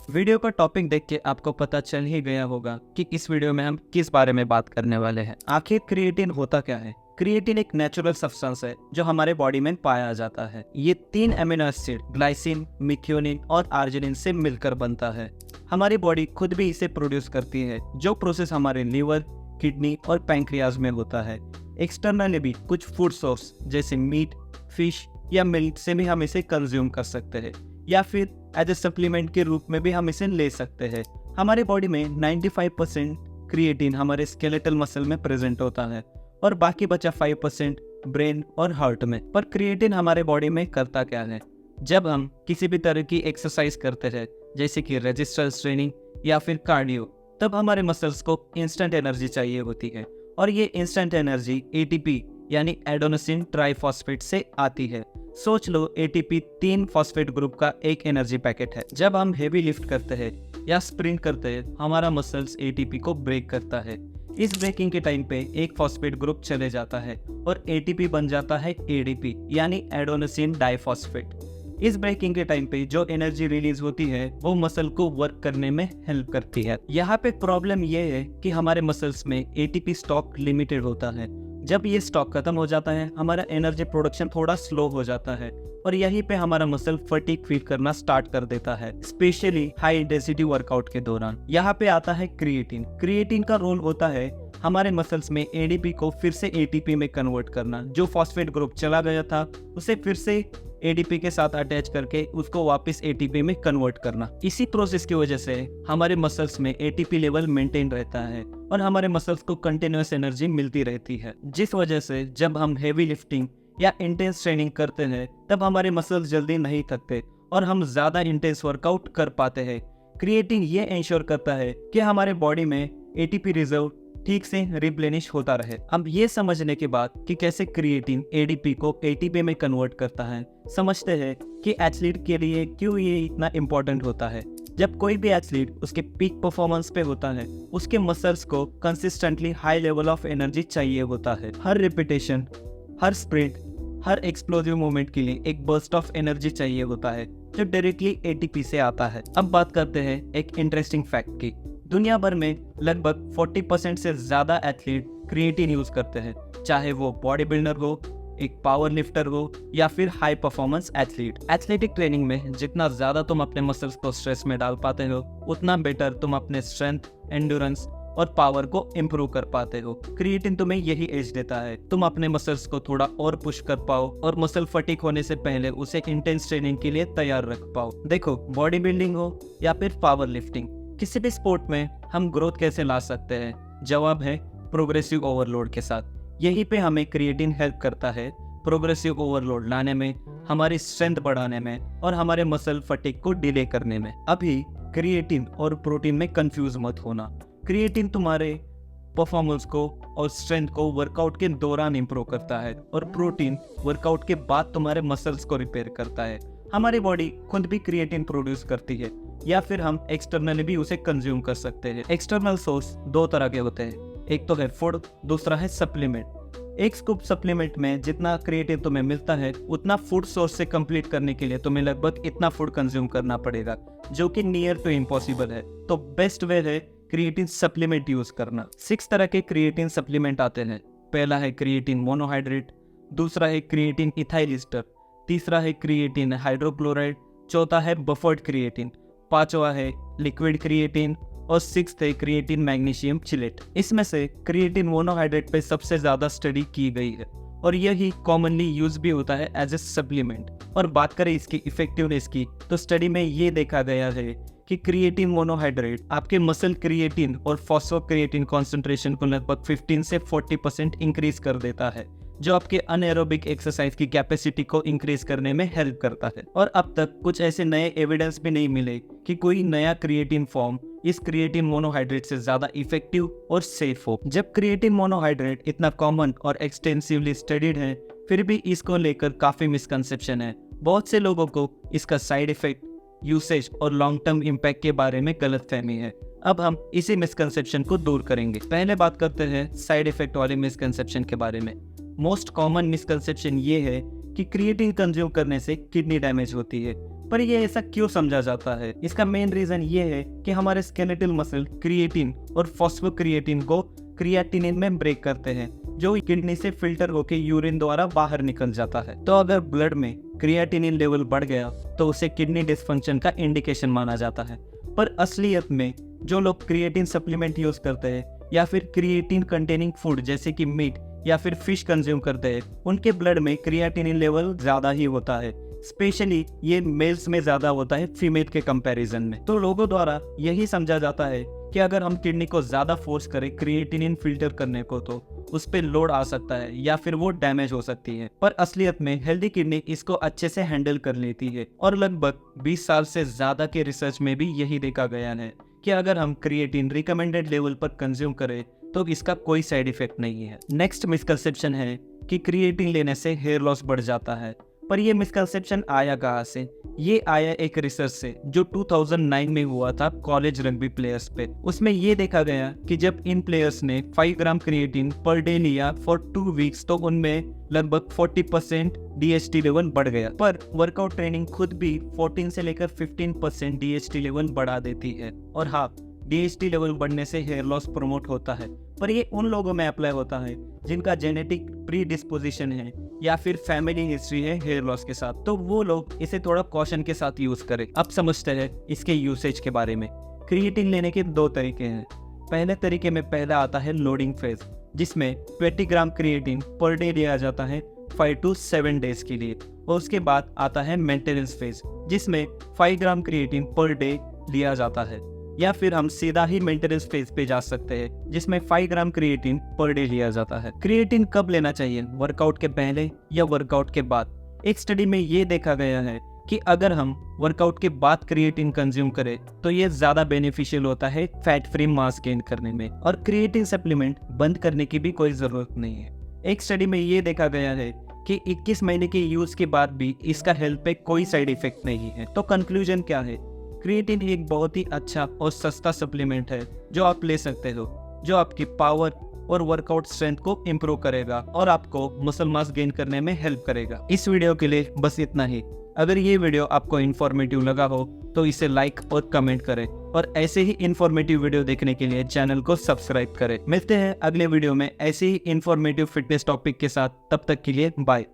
Video का topic देख के आपको पता चल ही गया होगा कि इस वीडियो में हम किस बारे में बात करने वाले हैं। आखिर क्रिएटिन होता क्या है? क्रिएटिन एक नेचुरल सब्सटेंस है जो हमारे बॉडी में पाया जाता है। ये 3 अमीनो एसिड ग्लाइसिन, मिथ्योनिन और आर्जिनिन से मिलकर बनता है। हमारी बॉडी खुद भी इसे प्रोड्यूस करती है, जो प्रोसेस हमारे लीवर, किडनी और पैंक्रियाज में होता है। एक्सटर्नली भी कुछ फूड सोर्स जैसे मीट, फिश या मिल्क से भी हम इसे कंज्यूम कर सकते हैं, या फिर एज ए सप्लीमेंट के रूप में भी हम इसे ले सकते हैं। हमारे बॉडी में 95% क्रिएटिन हमारे स्केलेटल मसल में प्रेजेंट होता है और बाकी बचा 5% ब्रेन और हार्ट में। पर क्रिएटिन हमारे बॉडी में करता क्या है? जब हम किसी भी तरह की एक्सरसाइज करते हैं, जैसे कि रेजिस्टेंस ट्रेनिंग या फिर कार्डियो, तब हमारे मसल्स को इंस्टेंट एनर्जी चाहिए होती है और ये इंस्टेंट एनर्जी एटीपी यानी एडेनोसिन ट्राइफॉस्फेट से आती है। सोच लो, एटीपी 3 फॉस्फेट ग्रुप का एक एनर्जी पैकेट है। जब हम हेवी लिफ्ट करते हैं या स्प्रिंट करते हैं, हमारा मसल्स एटीपी को ब्रेक करता है। इस ब्रेकिंग के टाइम पे एक फॉस्फेट ग्रुप चले जाता है और एटीपी बन जाता है एडीपी यानी एडेनोसिन डाइफॉस्फेट। इस ब्रेकिंग के टाइम पे जो एनर्जी रिलीज होती है वो मसल को वर्क करने में हेल्प करती है। यहाँ पे प्रॉब्लम ये है कि हमारे मसल्स में एटीपी स्टॉक लिमिटेड होता है। जब ये स्टॉक खत्म हो जाता है, हमारा एनर्जी प्रोडक्शन थोड़ा स्लो हो जाता है और यहीं पे हमारा मसल फटीग फील करना स्टार्ट कर देता है, स्पेशली हाई इंटेंसिटी वर्कआउट के दौरान। यहाँ पे आता है क्रिएटिन। क्रिएटिन का रोल होता है हमारे मसल्स में एडीपी को फिर से एटीपी में कन्वर्ट करना। जो फॉस्फेट ग्रुप चला गया था उसे फिर से एडीपी के साथ अटैच करके उसको वापस एटीपी में कन्वर्ट करना। इसी प्रोसेस की वजह से हमारे मसल्स में एटीपी लेवल मेंटेन रहता है और हमारे मसल्स को कंटिन्यूअस एनर्जी मिलती रहती है, जिस वजह से जब हम हेवी लिफ्टिंग या इंटेंस ट्रेनिंग करते हैं तब हमारे मसल्स जल्दी नहीं थकते और हम ज्यादा इंटेंस वर्कआउट कर पाते हैं। क्रिएटिन ये इंश्योर करता है कि हमारे बॉडी में एटीपी रिजर्व ठीक से रिप्लेनिश होता रहे। अब ये समझने के बाद कि कैसे क्रिएटिन एडीपी को एटीपी में कन्वर्ट करता है, समझते हैं कि एथलीट के लिए क्यों ये इतना इम्पोर्टेंट होता है। जब कोई भी एथलीट उसके पीक परफॉर्मेंस पे होता है, उसके मसल्स को consistently high level of energy चाहिए होता है। हर रिपीटेशन, हर स्प्रिंट, हर एक्सप्लोसिव मूवमेंट के लिए एक बर्स्ट ऑफ एनर्जी चाहिए होता है जो डायरेक्टली एटीपी से आता है। अब बात करते हैं एक इंटरेस्टिंग फैक्ट की। दुनिया भर में लगभग 40% से ज्यादा एथलीट क्रिएटिन यूज करते हैं, चाहे वो बॉडी बिल्डर हो, एक पावर लिफ्टर हो या फिर high performance athlete. Athletic training में जितना ज्यादा तुम अपने मसल्स को स्ट्रेस में डाल पाते हो, उतना बेटर तुम अपने स्ट्रेंथ, एंड्योरेंस और पावर को इम्प्रूव कर पाते हो। क्रिएटिन तुम्हें यही एज देता है, तुम अपने मसल्स को थोड़ा और पुश कर पाओ और मसल फटीग होने से पहले उसे इंटेंस ट्रेनिंग के लिए तैयार रख पाओ। देखो, बॉडी बिल्डिंग हो या फिर पावर लिफ्टिंग, किसी भी स्पोर्ट में हम ग्रोथ कैसे ला सकते हैं? जवाब है प्रोग्रेसिव ओवरलोड के साथ। यहीं पे हमें क्रिएटिन हेल्प करता है प्रोग्रेसिव ओवरलोड लाने में, हमारी स्ट्रेंथ बढ़ाने में और हमारे मसल फटीग को डिले करने में। अभी क्रिएटिन और प्रोटीन में कंफ्यूज मत होना। क्रिएटिन तुम्हारे परफॉर्मेंस को और स्ट्रेंथ को वर्कआउट के दौरान इंप्रूव करता है और प्रोटीन वर्कआउट के बाद तुम्हारे मसल्स को रिपेयर करता है। हमारी बॉडी खुद भी क्रिएटिन प्रोड्यूस करती है या फिर हम एक्सटर्नली भी उसे कंज्यूम कर सकते हैं। एक्सटर्नल सोर्स 2 तरह के होते हैं, एक तो है फूड, दूसरा है सप्लीमेंट। एक स्कूप सप्लीमेंट में जितना क्रिएटिन तुम्हें मिलता है उतना फूड सोर्स से कंप्लीट करने के लिए तुम्हें लगभग इतना फूड कंज्यूम करना पड़ेगा, जो कि नियर टू इम्पॉसिबल है। तो बेस्ट वे है क्रिएटिन सप्लीमेंट यूज करना। 6 तरह के क्रिएटिन सप्लीमेंट आते हैं। पहला है क्रिएटिन मोनोहाइड्रेट, दूसरा है क्रिएटिन इथाइल ईस्टर, तीसरा है क्रिएटिन हाइड्रोक्लोराइड, चौथा है बफर्ड क्रिएटिन, पांचवा है लिक्विड क्रिएटिन और 6th है क्रिएटिन मैग्नीशियम चिलेट। इसमें से क्रिएटिन मोनोहाइड्रेट पे सबसे ज्यादा स्टडी की गई है और यही कॉमनली यूज भी होता है एज ए सप्लीमेंट। और बात करें इसकी इफेक्टिवनेस की, तो स्टडी में ये देखा गया है कि क्रिएटिन मोनोहाइड्रेट आपके मसल क्रिएटिन और फॉस्फोक्रिएटिन कॉन्सेंट्रेशन को लगभग 15 से 40% इंक्रीज कर देता है, जो आपके अनएरोबिक एक्सरसाइज की कैपेसिटी को इंक्रीज करने में हेल्प करता है। और अब तक कुछ ऐसे नए एविडेंस भी नहीं मिले कि कोई नया क्रिएटिन फॉर्म इस क्रिएटिन मोनोहाइड्रेट से ज्यादा इफेक्टिव और सेफ हो। जब क्रिएटिन मोनोहाइड्रेट इतना कॉमन और एक्सटेंसिवली स्टडीड है, फिर भी इसको लेकर काफी मिसकंसेप्शन है। बहुत से लोगों को इसका साइड इफेक्ट, यूसेज और लॉन्ग टर्म इम्पैक्ट के बारे में गलतफहमी है। अब हम इसी मिसकंसेप्शन को दूर करेंगे। पहले बात करते हैं साइड इफेक्ट वाले मिसकंसेप्शन के बारे में। मोस्ट कॉमन मिसकंसेप्शन ये है कि क्रिएटिन कंज्यूम करने से किडनी डैमेज होती है। पर ये ऐसा क्यों समझा जाता है? इसका मेन रीजन ये है कि हमारे स्केलेटल मसल क्रिएटिन और फॉस्फोक्रिएटिन को क्रिएटिनिन में ब्रेक करते हैं, जो किडनी से फिल्टर होकर यूरिन द्वारा बाहर निकल जाता है। तो अगर ब्लड में क्रिएटिनिन लेवल बढ़ गया तो उसे किडनी डिस्फंक्शन का इंडिकेशन माना जाता है। पर असलियत में जो लोग क्रिएटिन सप्लीमेंट यूज करते हैं या फिर क्रिएटिन कंटेनिंग फूड जैसे कि मीट या फिर फिश कंज्यूम करते हैं, उनके ब्लड में क्रिएटिनिन लेवल ज्यादा ही होता है। स्पेशली ये मेल्स में ज्यादा होता है फीमेल के कंपैरिजन में। तो लोगों द्वारा यही समझा जाता है कि अगर हम किडनी को ज्यादा फोर्स करें क्रिएटिनिन फिल्टर करने को तो उस पे लोड आ सकता है या फिर वो डैमेज हो सकती है। पर असलियत में हेल्दी किडनी इसको अच्छे से हैंडल कर लेती है और लगभग 20 साल से ज्यादा के रिसर्च में भी यही देखा गया है कि अगर हम क्रिएटिन रिकमेंडेड लेवल पर कंज्यूम करें तो इसका कोई साइड इफेक्ट नहीं है। नेक्स्ट मिसकंसेप्शन है कि क्रिएटिन लेने से हेयर लॉस बढ़ जाता है। पर ये मिसकंसेप्शन आया कहाँ से? ये आया एक रिसर्च से जो 2009 में हुआ था कॉलेज रग्बी प्लेयर्स पे। उसमें ये देखा गया कि जब इन प्लेयर्स ने 5 ग्राम क्रिएटिन पर डे लिया फॉर 2 वीक्स तो उनमें लगभग 40% DHT लेवल बढ़ गया। पर वर्कआउट ट्रेनिंग खुद भी 14 से लेकर 15% DHT लेवल बढ़ा देती है। और हाँ, DHT लेवल बढ़ने से हेयर लॉस प्रमोट होता है, पर ये उन लोगों में अप्लाई होता है जिनका जेनेटिक प्री डिस्पोजिशन है या फिर फैमिली हिस्ट्री है हेयर लॉस के साथ। तो वो लोग इसे थोड़ा कॉशन के साथ यूज करें। अब समझते हैं इसके यूसेज के बारे में। क्रिएटिन लेने के 2 तरीके हैं। पहले तरीके में पहला आता है लोडिंग फेज, जिसमें 20 ग्राम क्रिएटिन पर डे लिया जाता है 5 to 7 डेज के लिए। और उसके बाद आता है मेंटेनेंस फेज, जिसमें 5 ग्राम क्रिएटिन पर डे लिया जाता है। या फिर हम सीधा ही मेंटेनेंस फेज पे जा सकते हैं, जिसमें 5 ग्राम क्रिएटिन पर डे लिया जाता है। क्रिएटिन कब लेना चाहिए? वर्कआउट के पहले या वर्कआउट के बाद? एक स्टडी में ये देखा गया है कि अगर हम वर्कआउट के बाद क्रिएटिन कंज्यूम करें तो ये ज्यादा बेनिफिशियल होता है फैट फ्री मास गेन करने में, और क्रिएटिन सप्लीमेंट बंद करने की भी कोई जरूरत नहीं है। एक स्टडी में ये देखा गया है कि 21 महीने के यूज के बाद भी इसका हेल्थ पे कोई साइड इफेक्ट नहीं है। तो कंक्लूजन क्या है? क्रिएटिन एक बहुत ही अच्छा और सस्ता सप्लीमेंट है जो आप ले सकते हो, जो आपकी पावर और वर्कआउट स्ट्रेंथ को इम्प्रूव करेगा और आपको मसल मास गेन करने में हेल्प करेगा। इस वीडियो के लिए बस इतना ही। अगर ये वीडियो आपको इन्फॉर्मेटिव लगा हो तो इसे लाइक और कमेंट करें, और ऐसे ही इन्फॉर्मेटिव वीडियो देखने के लिए चैनल को सब्सक्राइब करें। मिलते हैं अगले वीडियो में ऐसे ही इन्फॉर्मेटिव फिटनेस टॉपिक के साथ। तब तक के लिए बाय।